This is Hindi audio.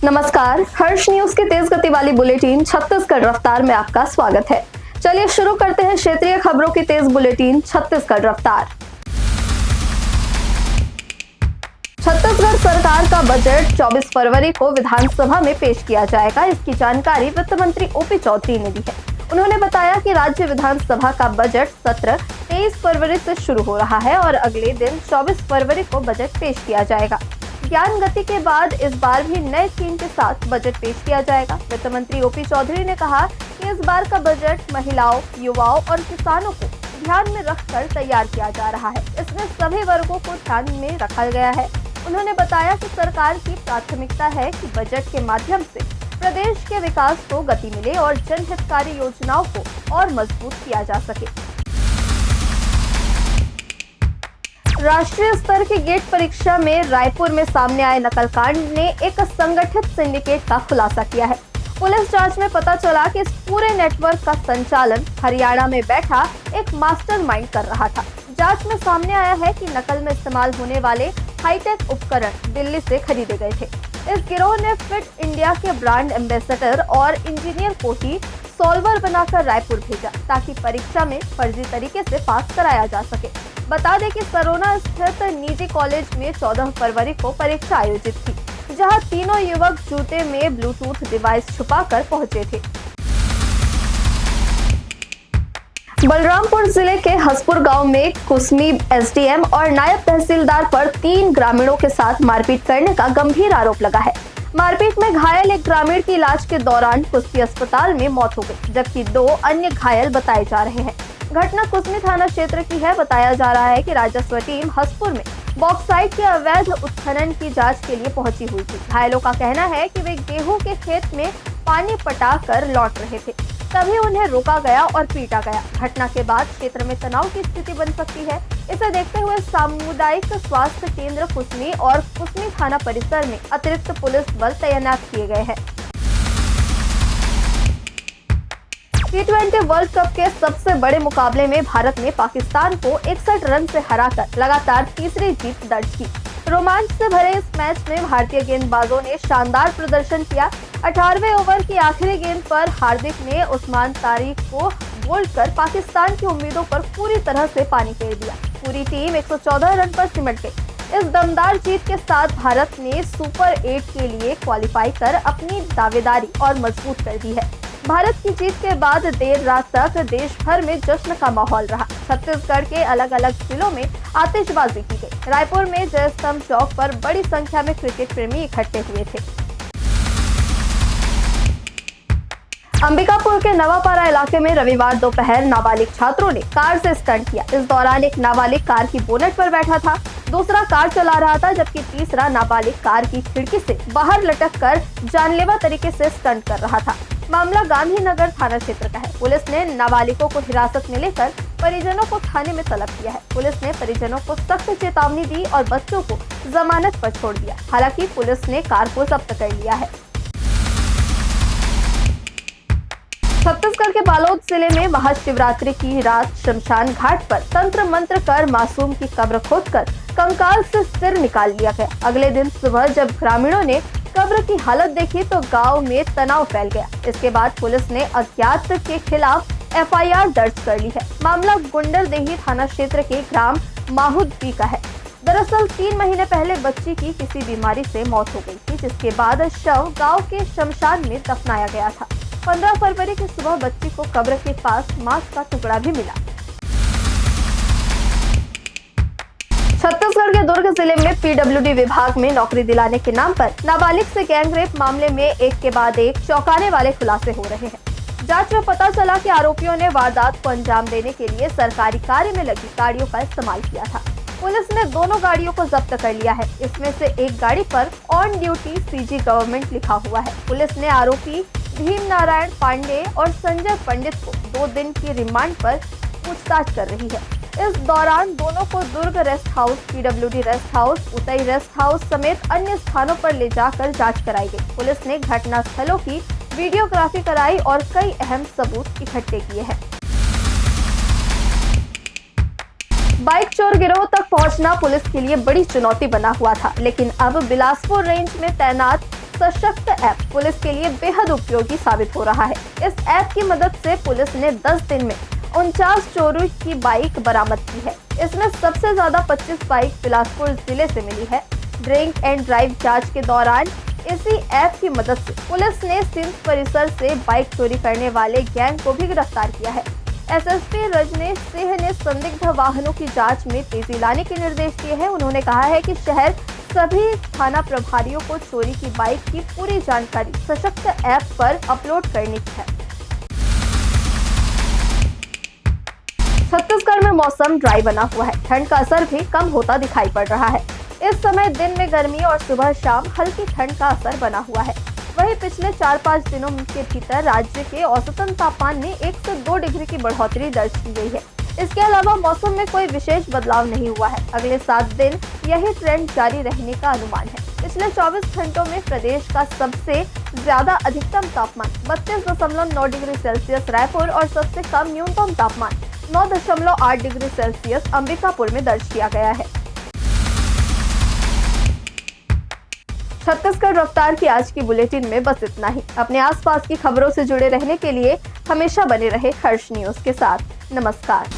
नमस्कार, हर्ष न्यूज की तेज गति वाली बुलेटिन छत्तीसगढ़ रफ्तार में आपका स्वागत है। चलिए शुरू करते हैं क्षेत्रीय खबरों की तेज बुलेटिन छत्तीसगढ़ रफ्तार। छत्तीसगढ़ सरकार का बजट 24 फरवरी को विधानसभा में पेश किया जाएगा। इसकी जानकारी वित्त मंत्री ओपी चौधरी ने दी है। उन्होंने बताया कि राज्य विधानसभा का बजट सत्र 23 फरवरी से शुरू हो रहा है और अगले दिन 24 फरवरी को बजट पेश किया जाएगा। ज्ञान गति के बाद इस बार भी नए थीम के साथ बजट पेश किया जाएगा। वित्त मंत्री ओपी चौधरी ने कहा कि इस बार का बजट महिलाओं, युवाओं और किसानों को ध्यान में रखकर तैयार किया जा रहा है। इसमें सभी वर्गों को ध्यान में रखा गया है। उन्होंने बताया कि सरकार की प्राथमिकता है कि बजट के माध्यम से प्रदेश के विकास को गति मिले और जनहितकारी योजनाओं को और मजबूत किया जा सके। राष्ट्रीय स्तर की गेट परीक्षा में रायपुर में सामने आए नकल कांड ने एक संगठित सिंडिकेट का खुलासा किया है। पुलिस जांच में पता चला कि इस पूरे नेटवर्क का संचालन हरियाणा में बैठा एक मास्टरमाइंड कर रहा था। जांच में सामने आया है कि नकल में इस्तेमाल होने वाले हाईटेक उपकरण दिल्ली से खरीदे गए थे। इस गिरोह ने फिट इंडिया के ब्रांड एम्बेसडर और इंजीनियर को ही सॉल्वर बनाकर रायपुर भेजा ताकि परीक्षा में फर्जी तरीके से पास कराया जा सके। बता दें कि सरोना स्थित निजी कॉलेज में 14 फरवरी को परीक्षा आयोजित थी, जहां तीनों युवक जूते में ब्लूटूथ डिवाइस छुपाकर पहुंचे थे। बलरामपुर जिले के हसपुर गांव में कुसमी एसडीएम और नायब तहसीलदार पर 3 ग्रामीणों के साथ मारपीट करने का गंभीर आरोप लगा है। मारपीट में घायल एक ग्रामीण की इलाज के दौरान कुस्मी अस्पताल में मौत हो गई, जबकि 2 अन्य घायल बताए जा रहे हैं। घटना कुसमी थाना क्षेत्र की है। बताया जा रहा है कि राजस्व टीम हसपुर में बॉक्साइट के अवैध उत्खनन की जांच के लिए पहुंची हुई थी। घायलों का कहना है कि वे गेहूं के खेत में पानी पटाकर लौट रहे थे, तभी उन्हें रोका गया और पीटा गया। घटना के बाद क्षेत्र में तनाव की स्थिति बन सकती है। इसे देखते हुए सामुदायिक स्वास्थ्य केंद्र कुसमी और कुसमी थाना परिसर में अतिरिक्त पुलिस बल तैनात किए गए हैं। T20 वर्ल्ड कप के सबसे बड़े मुकाबले में भारत ने पाकिस्तान को 61 रन से हराकर लगातार तीसरी जीत दर्ज की। रोमांच से भरे इस मैच में भारतीय गेंदबाजों ने शानदार प्रदर्शन किया। 18वें ओवर की आखिरी गेंद पर हार्दिक ने उस्मान तारिक को बोल्ड कर पाकिस्तान की उम्मीदों पर पूरी तरह से पानी फेर दिया। पूरी टीम 114 रन पर सिमट गई। इस दमदार जीत के साथ भारत ने सुपर 8 के लिए क्वालिफाई कर अपनी दावेदारी और मजबूत कर दी है। भारत की जीत के बाद देर रात तक देश भर में जश्न का माहौल रहा। छत्तीसगढ़ के अलग अलग जिलों में आतिशबाजी की गई। रायपुर में जय स्तंभ चौक पर बड़ी संख्या में क्रिकेट प्रेमी इकट्ठे हुए थे। अंबिकापुर के नवापारा इलाके में रविवार दोपहर नाबालिग छात्रों ने कार से स्टंट किया। इस दौरान एक नाबालिग कार की बोनट पर बैठा था, दूसरा कार चला रहा था, जबकि तीसरा नाबालिग कार की खिड़की से बाहर लटक कर जानलेवा तरीके से स्टंट कर रहा था। मामला गांधीनगर थाना क्षेत्र का है। पुलिस ने नाबालिगों को हिरासत में लेकर परिजनों को थाने में तलब किया है। पुलिस ने परिजनों को सख्त चेतावनी दी और बच्चों को जमानत पर छोड़ दिया। हालांकि पुलिस ने कार को जब्त कर लिया है। छत्तीसगढ़ के बालोद जिले में महाशिवरात्रि की रात शमशान घाट पर तंत्र मंत्र कर मासूम की कब्र खोदकर कंकाल से सिर निकाल लिया गया। अगले दिन सुबह जब ग्रामीणों ने कब्र की हालत देखी तो गांव में तनाव फैल गया। इसके बाद पुलिस ने अज्ञात के खिलाफ एफआईआर दर्ज कर ली है। मामला गुंडरदेही थाना क्षेत्र के ग्राम माहुदबी का है। दरअसल 3 महीने पहले बच्ची की किसी बीमारी से मौत हो गई थी, जिसके बाद शव गांव के शमशान में दफनाया गया था। 15 फरवरी की सुबह बच्ची को कब्र के पास मांस का टुकड़ा भी मिला। छत्तीसगढ़ के दुर्ग जिले में पीडब्ल्यूडी विभाग में नौकरी दिलाने के नाम पर नाबालिग से गैंगरेप मामले में एक के बाद एक चौंकाने वाले खुलासे हो रहे हैं। जांच में पता चला कि आरोपियों ने वारदात को अंजाम देने के लिए सरकारी कार्य में लगी गाड़ियों का इस्तेमाल किया था। पुलिस ने दोनों गाड़ियों को जब्त कर लिया है। इसमें से एक गाड़ी पर ऑन ड्यूटी सीजी गवर्नमेंट लिखा हुआ है। पुलिस ने आरोपी भीम नारायण पांडे और संजय पंडित को 2 दिन की रिमांड पर पूछताछ कर रही है। इस दौरान दोनों को Durg rest house, PWD rest house, Utai rest house समेत अन्य स्थानों पर ले जाकर जांच कराई गई। पुलिस ने घटना स्थलों की वीडियोग्राफी कराई और कई अहम सबूत इकट्ठे किए हैं। बाइक चोर गिरोह तक पहुंचना पुलिस के लिए बड़ी चुनौती बना हुआ था, लेकिन अब बिलासपुर रेंज में तैनात सशक्त ऐप पुलिस के लिए बेहद उपयोगी साबित हो रहा है। इस ऐप की मदद से पुलिस ने 10 दिन में 49 चोरों की बाइक बरामद की है। इसमें सबसे ज्यादा 25 बाइक बिलासपुर जिले से मिली है। ड्रिंक एंड ड्राइव जांच के दौरान इसी ऐप की मदद से पुलिस ने सिंध परिसर से बाइक चोरी करने वाले गैंग को भी गिरफ्तार किया है। एसएसपी रजनीश सिंह ने संदिग्ध वाहनों की जांच में तेजी लाने के निर्देश दिए हैं। उन्होंने कहा है कि शहर सभी थाना प्रभारियों को चोरी की बाइक की पूरी जानकारी सशक्त ऐप पर अपलोड करनी है। छत्तीसगढ़ में मौसम ड्राई बना हुआ है। ठंड का असर भी कम होता दिखाई पड़ रहा है। इस समय दिन में गर्मी और सुबह शाम हल्की ठंड का असर बना हुआ है। वहीं पिछले 4-5 दिनों के भीतर राज्य के औसतन तापमान में 1 से 2 डिग्री की बढ़ोतरी दर्ज की गई है। इसके अलावा मौसम में कोई विशेष बदलाव नहीं हुआ है। अगले 7 दिन यही ट्रेंड जारी रहने का अनुमान है। पिछले 24 घंटों में प्रदेश का सबसे ज्यादा अधिकतम तापमान 32.9 डिग्री सेल्सियस रायपुर और सबसे कम न्यूनतम तापमान 9.8 डिग्री सेल्सियस अंबिकापुर में दर्ज किया गया है। छत्तीसगढ़ रफ्तार की आज की बुलेटिन में बस इतना ही। अपने आसपास की खबरों से जुड़े रहने के लिए हमेशा बने रहे हर्ष न्यूज के साथ। नमस्कार।